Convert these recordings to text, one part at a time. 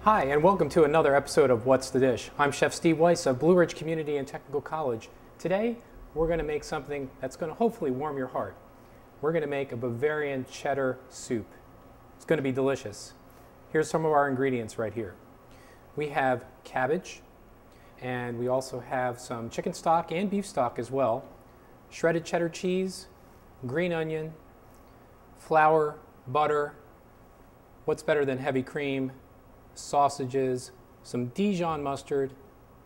Hi, and welcome to another episode of What's the Dish? I'm Chef Steve Weiss of Blue Ridge Community and Technical College. Today, we're going to make something that's going to hopefully warm your heart. We're going to make a Bavarian cheddar soup. It's going to be delicious. Here's some of our ingredients right here. We have cabbage, and we also have some chicken stock and beef stock as well, shredded cheddar cheese, green onion, flour, butter, what's better than heavy cream, sausages, some Dijon mustard,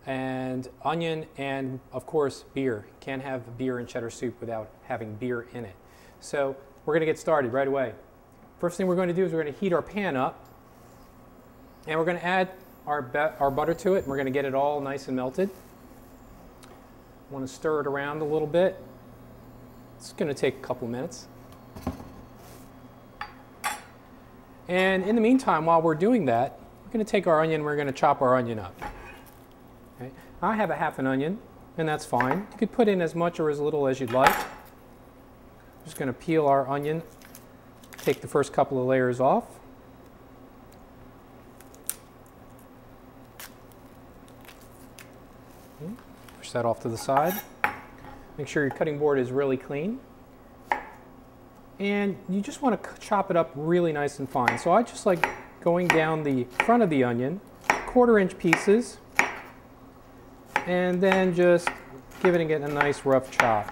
and onion, and of course beer. Can't have beer in cheddar soup without having beer in it. So we're going to get started right away. First thing we're going to do is we're going to heat our pan up, and we're going to add our butter to it, and we're going to get it all nice and melted. Want to stir it around a little bit. It's going to take a couple minutes. And in the meantime, while we're doing that, we're going to take our onion, we're going to chop our onion up. Okay. I have a half an onion, and that's fine. You could put in as much or as little as you'd like. Just going to peel our onion, take the first couple of layers off. Okay. Push that off to the side. Make sure your cutting board is really clean. And you just want to chop it up really nice and fine. So I just like going down the front of the onion, 1/4-inch pieces, and then just giving it a nice rough chop.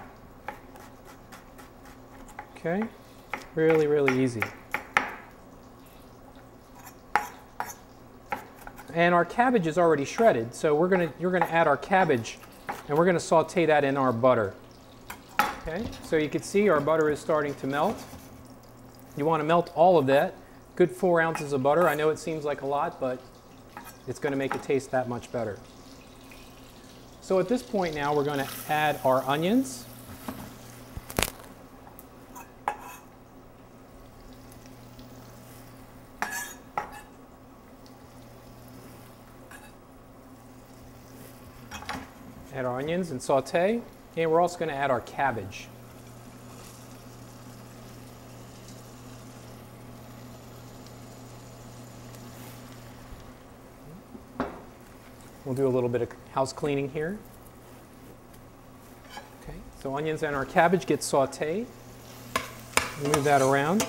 Okay, really, really easy. And our cabbage is already shredded, so you're gonna add our cabbage, and we're gonna saute that in our butter. Okay, so you can see our butter is starting to melt. You want to melt all of that. Good 4 ounces of butter. I know it seems like a lot, but it's going to make it taste that much better. So at this point now, we're going to add our onions. Add our onions and saute. And we're also going to add our cabbage. We'll do a little bit of house cleaning here. Okay, so onions and our cabbage get sauteed. Move that around.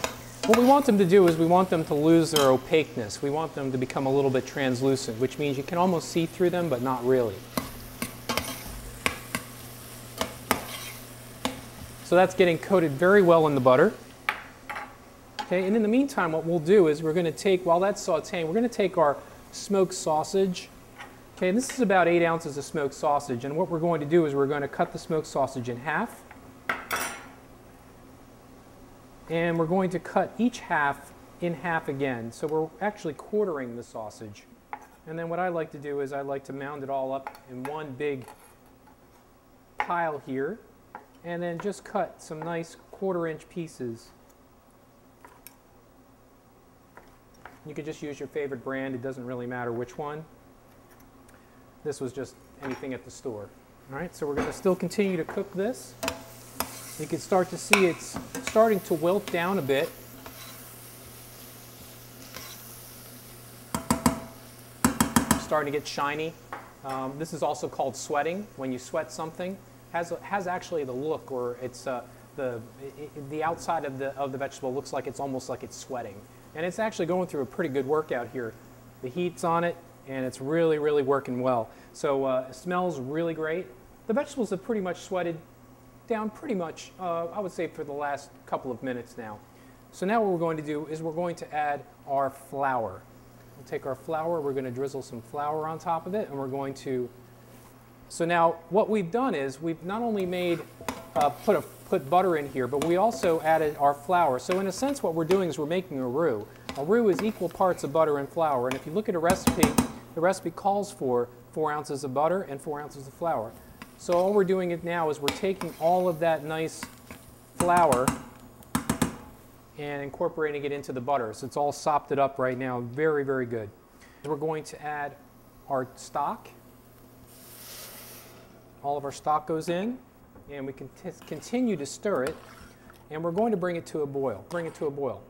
What we want them to do is we want them to lose their opaqueness. We want them to become a little bit translucent, which means you can almost see through them, but not really. So that's getting coated very well in the butter. Okay, and in the meantime, what we'll do is we're going to take, while that's sauteing, we're going to take our smoked sausage. Okay, and this is about 8 ounces of smoked sausage, and what we're going to do is we're going to cut the smoked sausage in half. And we're going to cut each half in half again. So we're actually quartering the sausage. And then what I like to do is I like to mound it all up in one big pile here. And then just cut some nice 1/4-inch pieces. You could just use your favorite brand. It doesn't really matter which one. This was just anything at the store. All right, so we're going to still continue to cook this. You can start to see it's starting to wilt down a bit. Starting to get shiny. This is also called sweating. When you sweat something, has actually the look, or it's the outside of the vegetable looks like it's almost like it's sweating, and it's actually going through a pretty good workout here. The heat's on it, and it's really, really working well. So it smells really great. The vegetables have pretty much sweated down pretty much, I would say, for the last couple of minutes now. So now what we're going to do is we're going to add our flour. We'll take our flour, we're going to drizzle some flour on top of it, and we're going to. So now what we've done is we've not only made put butter in here, but we also added our flour. So in a sense, what we're doing is we're making a roux. A roux is equal parts of butter and flour, and if you look at a recipe, the recipe calls for 4 ounces of butter and 4 ounces of flour. So all we're doing it now is we're taking all of that nice flour and incorporating it into the butter. So it's all sopped it up right now. Very, very good. We're going to add our stock. All of our stock goes in, and we can continue to stir it, and we're going to bring it to a boil. Bring it to a boil.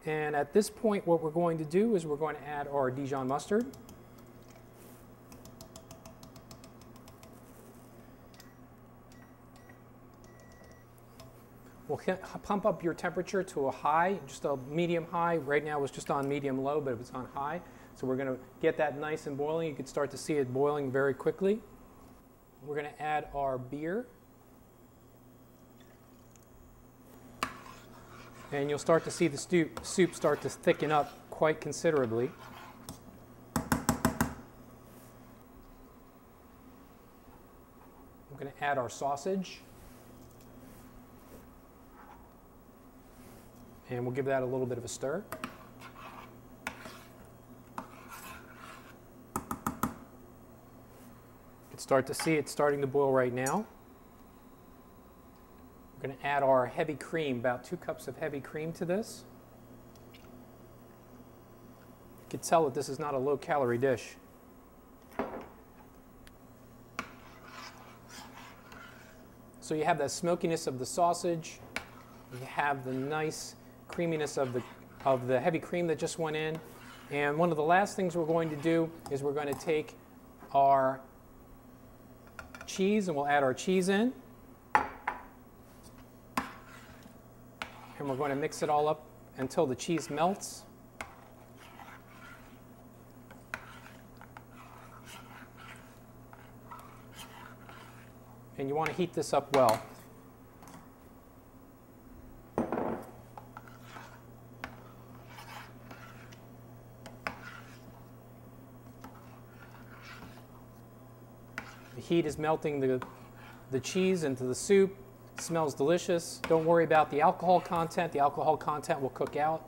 And at this point, what we're going to do is we're going to add our Dijon mustard. We'll pump up your temperature to a high, just a medium high. Right now it's just on medium low, but it's on high. So we're going to get that nice and boiling. You can start to see it boiling very quickly. We're going to add our beer. And you'll start to see the soup start to thicken up quite considerably. We're going to add our sausage. And we'll give that a little bit of a stir. You can start to see it starting to boil right now. We're going to add our heavy cream, about 2 cups of heavy cream to this. You can tell that this is not a low-calorie dish. So you have that smokiness of the sausage. You have the nice creaminess of the heavy cream that just went in. And one of the last things we're going to do is we're going to take our cheese and we'll add our cheese in. And we're going to mix it all up until the cheese melts. And you want to heat this up well. The heat is melting the cheese into the soup. It smells delicious. Don't worry about the alcohol content. The alcohol content will cook out.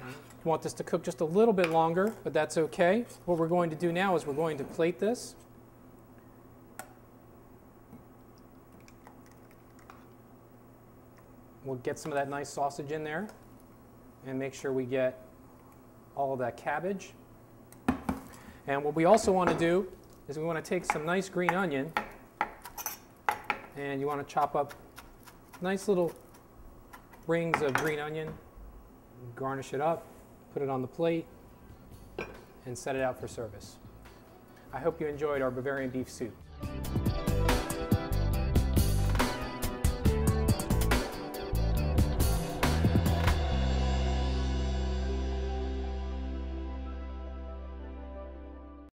You want this to cook just a little bit longer, but that's okay. What we're going to do now is we're going to plate this. We'll get some of that nice sausage in there and make sure we get all of that cabbage. And what we also want to do is we want to take some nice green onion and you want to chop up nice little rings of green onion, garnish it up, put it on the plate, and set it out for service. I hope you enjoyed our Bavarian beef soup.